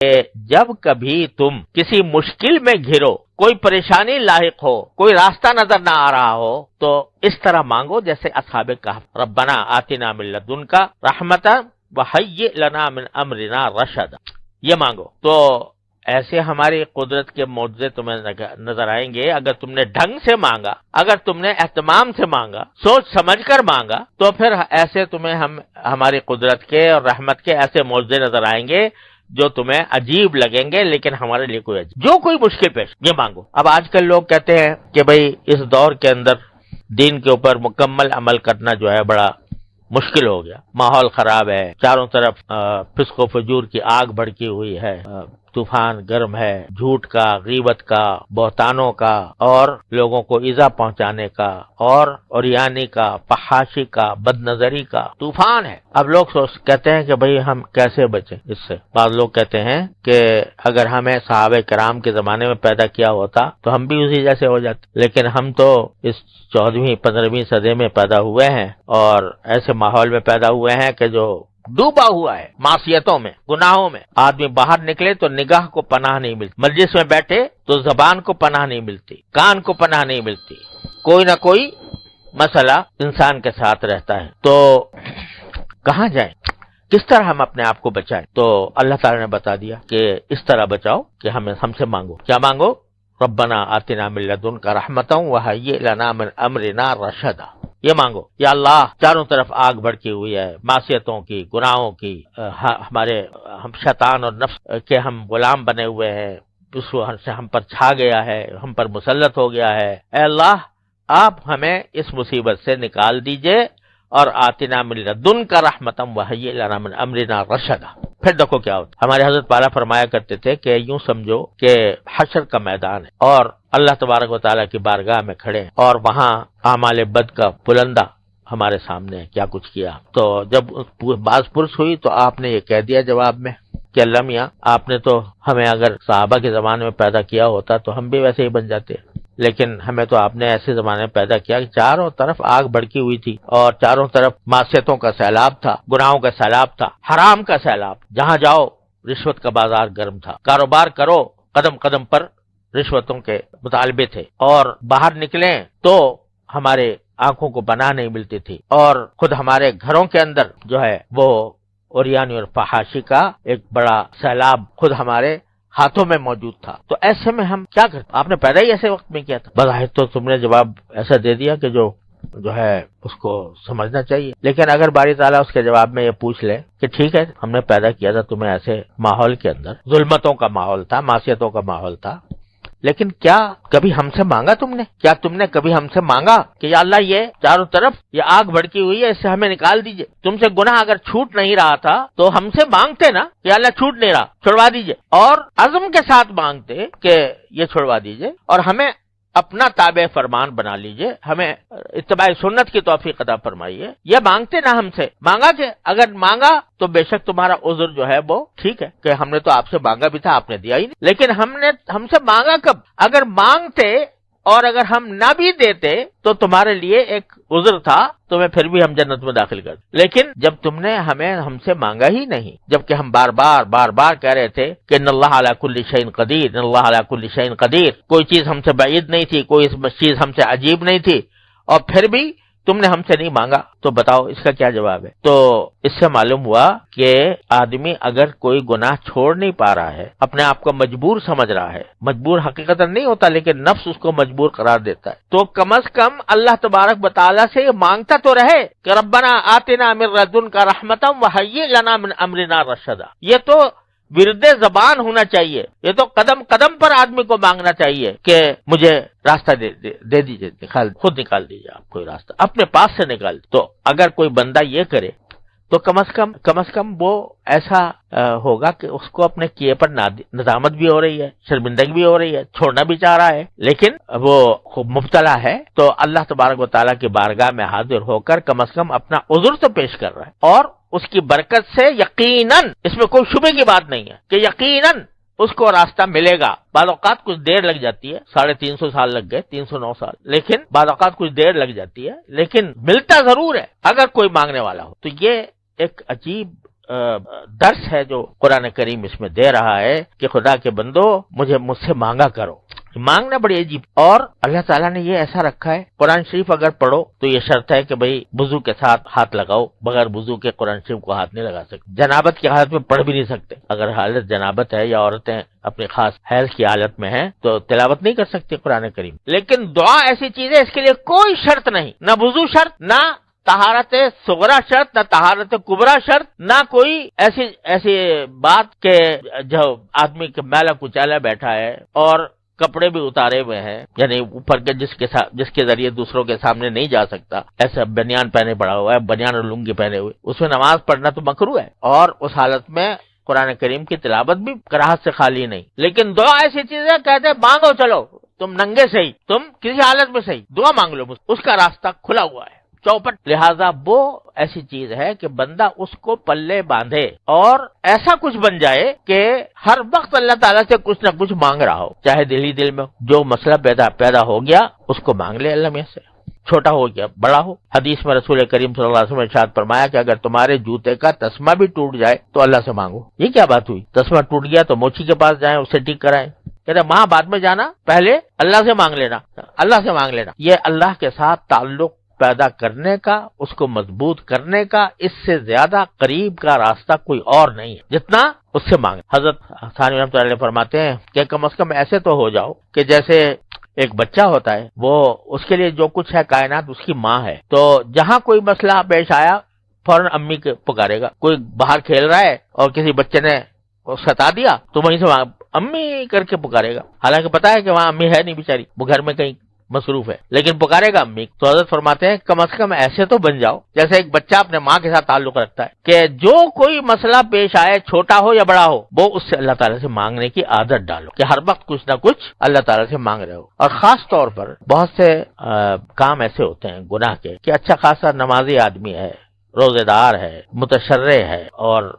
کہ جب کبھی تم کسی مشکل میں گھرو، کوئی پریشانی لاحق ہو، کوئی راستہ نظر نہ آ رہا ہو، تو اس طرح مانگو جیسے اصحاب کہف، ربنا آتنا من لدنک رحمۃ وہیئ لنا من امرنا رشدا، یہ مانگو۔ تو ایسے ہماری قدرت کے معجزے تمہیں نظر آئیں گے اگر تم نے ڈھنگ سے مانگا، اگر تم نے اہتمام سے مانگا، سوچ سمجھ کر مانگا، تو پھر ایسے تمہیں ہماری قدرت کے اور رحمت کے ایسے معجزے نظر آئیں گے جو تمہیں عجیب لگیں گے، لیکن ہمارے لیے کوئی عجیب، جو کوئی مشکل پیش یہ مانگو۔ اب آج کل لوگ کہتے ہیں کہ بھئی اس دور کے اندر دین کے اوپر مکمل عمل کرنا جو ہے بڑا مشکل ہو گیا، ماحول خراب ہے، چاروں طرف فسق و فجور کی آگ بھڑکی ہوئی ہے، طوفان گرم ہے، جھوٹ کا، غیبت کا، بہتانوں کا، اور لوگوں کو ایذا پہنچانے کا، اور عریانی کا، فحاشی کا، بد نظری کا طوفان ہے۔ اب لوگ کہتے ہیں کہ بھئی ہم کیسے بچیں اس سے۔ بعض لوگ کہتے ہیں کہ اگر ہمیں صحابہ کرام کے زمانے میں پیدا کیا ہوتا تو ہم بھی اسی جیسے ہو جاتے، لیکن ہم تو اس 14ویں 15ویں صدی میں پیدا ہوئے ہیں، اور ایسے ماحول میں پیدا ہوئے ہیں کہ جو ڈوبا ہوا ہے معصیتوں میں، گناہوں میں۔ آدمی باہر نکلے تو نگاہ کو پناہ نہیں ملتی، مجلس میں بیٹھے تو زبان کو پناہ نہیں ملتی، کان کو پناہ نہیں ملتی، کوئی نہ کوئی مسئلہ انسان کے ساتھ رہتا ہے۔ تو کہاں جائیں، کس طرح ہم اپنے آپ کو بچائیں؟ تو اللہ تعالی نے بتا دیا کہ اس طرح بچاؤ کہ ہم سے مانگو۔ کیا مانگو؟ ربنا آتنا من لدنک رحمۃ وہیئ لنا من امرنا رشدا، یہ مانگو۔ یا اللہ، چاروں طرف آگ بھڑکی ہوئی ہے معصیتوں کی، گناہوں کی، ہم شیطان اور نفس کے ہم غلام بنے ہوئے ہیں، اس سے ہم پر چھا گیا ہے، ہم پر مسلط ہو گیا ہے۔ اے اللہ، آپ ہمیں اس مصیبت سے نکال دیجئے، اور آتنا من لدنک رحمۃ وہیئ لنا من امرنا رشدا۔ پھر دیکھو کیا ہوتا۔ ہمارے حضرت پالا فرمایا کرتے تھے کہ یوں سمجھو کہ حشر کا میدان ہے، اور اللہ تبارک و تعالیٰ کی بارگاہ میں کھڑے ہیں، اور وہاں اعمال بد کا پلندہ ہمارے سامنے کیا کچھ کیا۔ تو جب باز پرس ہوئی تو آپ نے یہ کہہ دیا جواب میں کہ اللہ میاں، آپ نے تو ہمیں اگر صحابہ کے زمانے میں پیدا کیا ہوتا تو ہم بھی ویسے ہی بن جاتے، لیکن ہمیں تو آپ نے ایسے زمانے میں پیدا کیا کہ چاروں طرف آگ بھڑکی ہوئی تھی، اور چاروں طرف معصیتوں کا سیلاب تھا، گناہوں کا سیلاب تھا، حرام کا سیلاب، جہاں جاؤ رشوت کا بازار گرم تھا، کاروبار کرو قدم قدم پر رشوتوں کے مطالبے تھے، اور باہر نکلیں تو ہمارے آنکھوں کو پناہ نہیں ملتی تھی، اور خود ہمارے گھروں کے اندر جو ہے وہ عریانی اور فحاشی کا ایک بڑا سیلاب خود ہمارے ہاتھوں میں موجود تھا۔ تو ایسے میں ہم کیا کرتے؟ آپ نے پیدا ہی ایسے وقت میں کیا تھا۔ بظاہر تو تم نے جواب ایسا دے دیا کہ جو ہے اس کو سمجھنا چاہیے، لیکن اگر باری تعالیٰ اس کے جواب میں یہ پوچھ لے کہ ٹھیک ہے، ہم نے پیدا کیا تھا تمہیں ایسے ماحول کے اندر، ظلمتوں کا ماحول تھا، معصیتوں کا ماحول تھا، لیکن کیا کبھی ہم سے مانگا تم نے؟ کیا تم نے کبھی ہم سے مانگا کہ یا اللہ، یہ چاروں طرف یہ آگ بھڑکی ہوئی ہے، اس سے ہمیں نکال دیجئے؟ تم سے گناہ اگر چھوٹ نہیں رہا تھا تو ہم سے مانگتے نا کہ یا اللہ چھوٹ نہیں رہا، چھڑوا دیجئے، اور عزم کے ساتھ مانگتے کہ یہ چھڑوا دیجئے، اور ہمیں اپنا تابع فرمان بنا لیجئے، ہمیں اتباع سنت کی توفیق عطا فرمائیے۔ یہ مانگتے نا ہم سے، مانگا کہ اگر مانگا تو بے شک تمہارا عذر جو ہے وہ ٹھیک ہے کہ ہم نے تو آپ سے مانگا بھی تھا، آپ نے دیا ہی نہیں، لیکن ہم سے مانگا کب؟ اگر مانگتے اور اگر ہم نہ بھی دیتے تو تمہارے لیے ایک عذر تھا، تمہیں پھر بھی ہم جنت میں داخل کر دیں، لیکن جب تم نے ہم سے مانگا ہی نہیں، جبکہ ہم بار بار کہہ رہے تھے کہ ان اللہ علی کل شیء قدیر، ان اللہ علی کل شیء قدیر، کوئی چیز ہم سے بعید نہیں تھی، کوئی چیز ہم سے عجیب نہیں تھی، اور پھر بھی تم نے ہم سے نہیں مانگا، تو بتاؤ اس کا کیا جواب ہے؟ تو اس سے معلوم ہوا کہ آدمی اگر کوئی گناہ چھوڑ نہیں پا رہا ہے، اپنے آپ کو مجبور سمجھ رہا ہے، مجبور حقیقتا نہیں ہوتا لیکن نفس اس کو مجبور قرار دیتا ہے، تو کم از کم اللہ تبارک و تعالیٰ سے یہ مانگتا تو رہے کہ ربنا آتنا من لدنک رحمۃ وہیئ لنا من امرنا رشدا۔ یہ تو ورد زبان ہونا چاہیے، یہ تو قدم قدم پر آدمی کو مانگنا چاہیے کہ مجھے راستہ دے دیجئے، خود نکال دیجئے، آپ کوئی راستہ اپنے پاس سے نکال دیجئے۔ تو اگر کوئی بندہ یہ کرے تو کم از کم وہ ایسا ہوگا کہ اس کو اپنے کیے پر ندامت بھی ہو رہی ہے، شرمندگی بھی ہو رہی ہے، چھوڑنا بھی چاہ رہا ہے، لیکن وہ خوب مبتلا ہے، تو اللہ تبارک و تعالیٰ کی بارگاہ میں حاضر ہو کر کم از کم اپنا عذر تو پیش کر رہا ہے، اور اس کی برکت سے یقیناً، اس میں کوئی شبے کی بات نہیں ہے کہ یقیناً اس کو راستہ ملے گا۔ بعض اوقات کچھ دیر لگ جاتی ہے، 350 سال لگ گئے، 309 سال، لیکن بعض اوقات کچھ دیر لگ جاتی ہے، لیکن ملتا ضرور ہے اگر کوئی مانگنے والا ہو۔ تو یہ ایک عجیب درس ہے جو قرآن کریم اس میں دے رہا ہے کہ خدا کے بندو مجھ سے مانگا کرو. مانگنا بڑی عجیب، اور اللہ تعالیٰ نے یہ ایسا رکھا ہے. قرآن شریف اگر پڑھو تو یہ شرط ہے کہ بھئی وضو کے ساتھ ہاتھ لگاؤ، بغیر وضو کے قرآن شریف کو ہاتھ نہیں لگا سکتے. جنابت کی حالت میں پڑھ بھی نہیں سکتے. اگر حالت جنابت ہے یا عورتیں اپنی خاص حیض کی حالت میں ہیں تو تلاوت نہیں کر سکتی قرآن کریم. لیکن دعا ایسی چیز ہے اس کے لیے کوئی شرط نہیں، نہ وضو شرط، نہ طہارت صغرا شرط، نہ طہارت کبرا شرط، نہ کوئی ایسی بات کہ جو آدمی کے میلا کچالا بیٹھا ہے اور کپڑے بھی اتارے ہوئے ہیں، یعنی اوپر کے جس کے ذریعے دوسروں کے سامنے نہیں جا سکتا، ایسا بنیان پہنے پڑا ہوا ہے، بنیان اور لنگی پہنے ہوئے، اس میں نماز پڑھنا تو مکروہ ہے، اور اس حالت میں قرآن کریم کی تلاوت بھی کراہت سے خالی نہیں. لیکن دعا ایسی چیز ہے، کہتے ہیں مانگو، چلو تم ننگے سے ہی، تم کسی حالت میں صحیح دعا مانگ لو، اس کا راستہ کھلا ہوا ہے، چوپٹ. لہذا وہ ایسی چیز ہے کہ بندہ اس کو پلے باندھے اور ایسا کچھ بن جائے کہ ہر وقت اللہ تعالیٰ سے کچھ نہ کچھ مانگ رہا ہو، چاہے دل ہی دل میں جو مسئلہ پیدا ہو گیا اس کو مانگ لے اللہ میں سے، چھوٹا ہو گیا بڑا ہو. حدیث میں رسول کریم صلی اللہ علیہ وسلم نے ارشاد فرمایا کہ اگر تمہارے جوتے کا تسمہ بھی ٹوٹ جائے تو اللہ سے مانگو. یہ کیا بات ہوئی؟ تسمہ ٹوٹ گیا تو موچی کے پاس جائیں، اسے ٹھیک کرائیں. کہتے وہاں بعد میں جانا، پہلے اللہ سے مانگ لینا، اللہ سے مانگ لینا. یہ اللہ کے ساتھ تعلق پیدا کرنے کا، اس کو مضبوط کرنے کا، اس سے زیادہ قریب کا راستہ کوئی اور نہیں ہے جتنا اس سے مانگ. حضرت ثانوی رحمۃ اللہ علیہ فرماتے ہیں کہ کم از کم ایسے تو ہو جاؤ کہ جیسے ایک بچہ ہوتا ہے، وہ اس کے لیے جو کچھ ہے کائنات اس کی ماں ہے، تو جہاں کوئی مسئلہ پیش آیا فوراً امی کے پکارے گا. کوئی باہر کھیل رہا ہے اور کسی بچے نے ستا دیا تو وہیں سے امی کر کے پکارے گا، حالانکہ پتا ہے کہ وہاں امی ہے نہیں بیچاری، وہ گھر میں کہیں مصروف ہے، لیکن پکارے گا امی. تو حضرت فرماتے ہیں کم از کم ایسے تو بن جاؤ جیسے ایک بچہ اپنے ماں کے ساتھ تعلق رکھتا ہے، کہ جو کوئی مسئلہ پیش آئے چھوٹا ہو یا بڑا ہو وہ اس سے اللہ تعالیٰ سے مانگنے کی عادت ڈالو، کہ ہر وقت کچھ نہ کچھ اللہ تعالیٰ سے مانگ رہے ہو. اور خاص طور پر بہت سے کام ایسے ہوتے ہیں گناہ کے کہ اچھا خاصا نمازی آدمی ہے، روزے دار ہے، متشرع ہے اور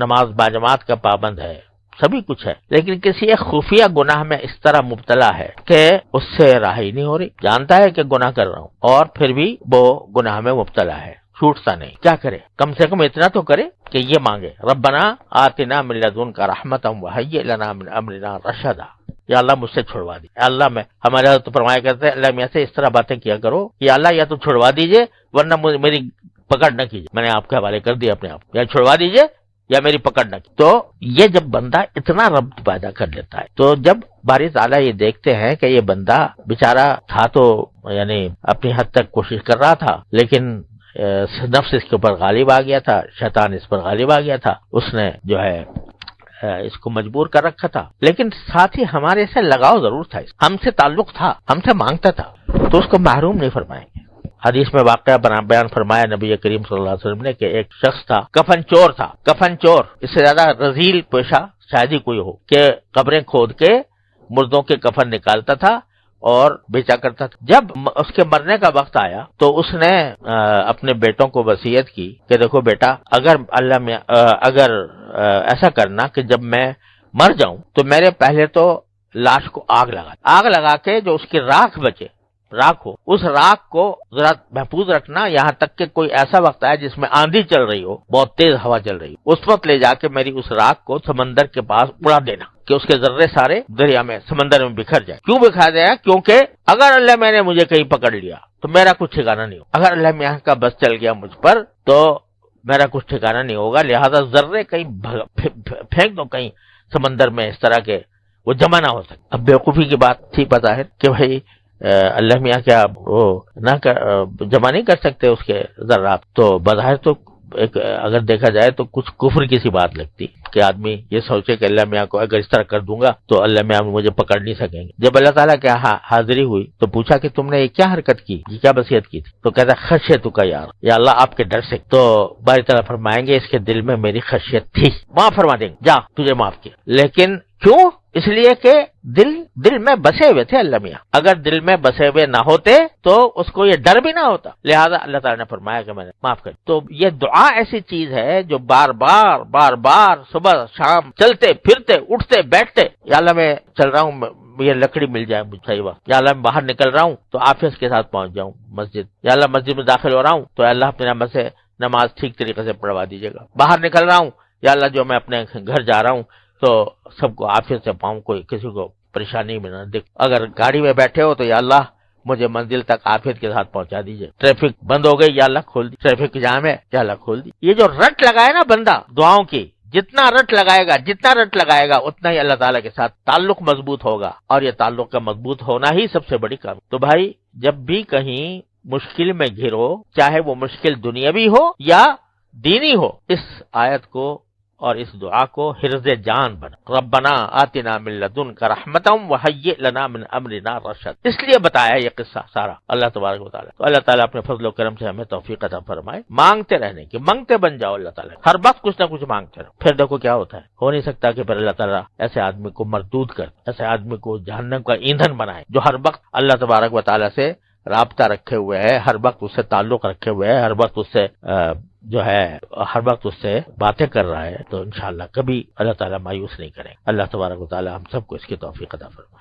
نماز باجماعت کا پابند ہے، سبھی کچھ ہے، لیکن کسی ایک خفیہ گناہ میں اس طرح مبتلا ہے کہ اس سے راہی نہیں ہو رہی. جانتا ہے کہ گناہ کر رہا ہوں اور پھر بھی وہ گناہ میں مبتلا ہے، چھوٹتا نہیں. کیا کرے؟ کم سے کم اتنا تو کرے کہ یہ مانگے ربنا آتنا من لدنک رحمتا وہیئ لنا من امرنا رشدا. یا اللہ مجھ سے چھڑوا دی. اللہ میں ہمارے حضرت فرمایا کرتے ہیں اللہ میاں سے اس طرح باتیں کیا کرو کہ اللہ یا تو چھڑوا دیجئے ورنہ میری پکڑ نہ کیجیے. میں نے آپ کے حوالے کر دیا اپنے آپ، یا چھڑوا دیجئے یا میری پکڑ نہ کی. تو یہ جب بندہ اتنا ربط پیدا کر لیتا ہے، تو جب باری تعالیٰ یہ دیکھتے ہیں کہ یہ بندہ بیچارہ تھا تو یعنی اپنی حد تک کوشش کر رہا تھا، لیکن نفس اس کے اوپر غالب آ گیا تھا، شیطان اس پر غالب آ گیا تھا، اس نے جو ہے اس کو مجبور کر رکھا تھا، لیکن ساتھ ہی ہمارے سے لگاؤ ضرور تھا، ہم سے تعلق تھا، ہم سے مانگتا تھا، تو اس کو محروم نہیں فرمائیں گے. حدیث میں واقعہ بیان فرمایا نبی کریم صلی اللہ علیہ وسلم نے کہ ایک شخص تھا، کفن چور تھا. کفن چور اس سے زیادہ رذیل پیشہ شاید ہی کوئی ہو کہ قبریں کھود کے مردوں کے کفن نکالتا تھا اور بیچا کرتا تھا. جب اس کے مرنے کا وقت آیا تو اس نے اپنے بیٹوں کو وصیت کی کہ دیکھو بیٹا، اگر ایسا کرنا کہ جب میں مر جاؤں تو میرے پہلے تو لاش کو آگ لگا کے جو اس کی راکھ بچے، راکھ ہو، اس راکھ کو ذرا محفوظ رکھنا یہاں تک کہ کوئی ایسا وقت آئے جس میں آندھی چل رہی ہو، بہت تیز ہوا چل رہی ہو، اس وقت لے جا کے میری اس راکھ کو سمندر کے پاس اڑا دینا کہ اس کے ذرے سارے دریا میں، سمندر میں بکھر جائے. کیوں بکھر جائے؟ کیونکہ اگر اللہ میں نے مجھے کہیں پکڑ لیا تو میرا کچھ ٹھکانہ نہیں ہوگا. اگر اللہ میاں کا بس چل گیا مجھ پر تو میرا کچھ ٹھکانہ نہیں ہوگا. لہذا ذرے کہیں پھینک دو کہیں سمندر میں، اس طرح کے وہ جمع نہ ہو سکے. اب بیوقوفی کی بات تھی، پتا ہے کہ بھائی اللہ میاں کیا وہ جمع نہیں کر سکتے اس کے ذرات. تو بظاہر تو ایک اگر دیکھا جائے تو کچھ کفر کی سی بات لگتی کہ آدمی یہ سوچے کہ اللہ میاں کو اگر اس طرح کر دوں گا تو اللہ میاں مجھے پکڑ نہیں سکیں گے. جب اللہ تعالیٰ کی حاضری ہوئی تو پوچھا کہ تم نے یہ کیا حرکت کی، یہ کیا وصیت کی تھی؟ تو کہتا خشیت کا یا اللہ آپ کے ڈر سے. تو باری تعالیٰ فرمائیں گے اس کے دل میں میری خشیت تھی، معاف فرما دیں گے، جا تجھے معاف کیا. لیکن کیوں؟ اس لیے کہ دل میں بسے ہوئے تھے اللہ میاں. اگر دل میں بسے ہوئے نہ ہوتے تو اس کو یہ ڈر بھی نہ ہوتا. لہذا اللہ تعالیٰ نے فرمایا کہ میں نے معاف کر. تو یہ دعا ایسی چیز ہے جو بار بار صبح شام چلتے پھرتے اٹھتے بیٹھتے، یا اللہ میں چل رہا ہوں، یہ لکڑی مل جائے مجھے صحیح وقت، یا اللہ میں باہر نکل رہا ہوں تو آفس کے ساتھ پہنچ جاؤں مسجد، یا اللہ مسجد میں داخل ہو رہا ہوں تو اللہ اپنے نعمت سے نماز ٹھیک طریقے سے پڑھوا دیجیے گا. باہر نکل رہا ہوں یا اللہ جو میں اپنے گھر جا رہا ہوں تو سب کو عافیت سے پاؤں, کوئی کسی کو پریشانی میں نہ دیکھ. اگر گاڑی میں بیٹھے ہو تو یا اللہ مجھے منزل تک عافیت کے ساتھ پہنچا دیجیے. ٹریفک بند ہو گئی یا اللہ کھول دی, ٹریفک جام ہے یا اللہ کھول دی. یہ جو رٹ لگائے نا بندہ دعاؤں کی, جتنا رٹ لگائے گا اتنا ہی اللہ تعالیٰ کے ساتھ تعلق مضبوط ہوگا, اور یہ تعلق کا مضبوط ہونا ہی سب سے بڑی کام. تو بھائی جب بھی کہیں مشکل میں گھرو, چاہے وہ مشکل دنیاوی ہو یا دینی ہو, اس آیت کو اور اس دعا کو حرز جان بنا. ربنا آتنا من لدنک رحمتا وہیئ لنا من امرنا رشد. اس لیے بتایا یہ قصہ سارا اللہ تبارک و تعالیٰ. تو اللہ تعالیٰ اپنے فضل و کرم سے ہمیں توفیق عطا فرمائے. مانگتے رہنے کی, منگتے بن جاؤ اللہ تعالیٰ, ہر وقت کچھ نہ کچھ مانگتے رہو. پھر دیکھو کیا ہوتا ہے. ہو نہیں سکتا کہ پھر اللہ تعالیٰ ایسے آدمی کو مردود کر, ایسے آدمی کو جہنم کا ایندھن بنائے جو ہر وقت اللہ تبارک و تعالیٰ سے رابطہ رکھے ہوئے ہے, ہر وقت اس سے تعلق رکھے ہوئے ہے, ہر وقت اس سے جو ہے ہر وقت اس سے باتیں کر رہا ہے. تو انشاءاللہ کبھی اللہ تعالیٰ مایوس نہیں کریں. اللہ تبارک و تعالیٰ ہم سب کو اس کی توفیق عطا فرمائے.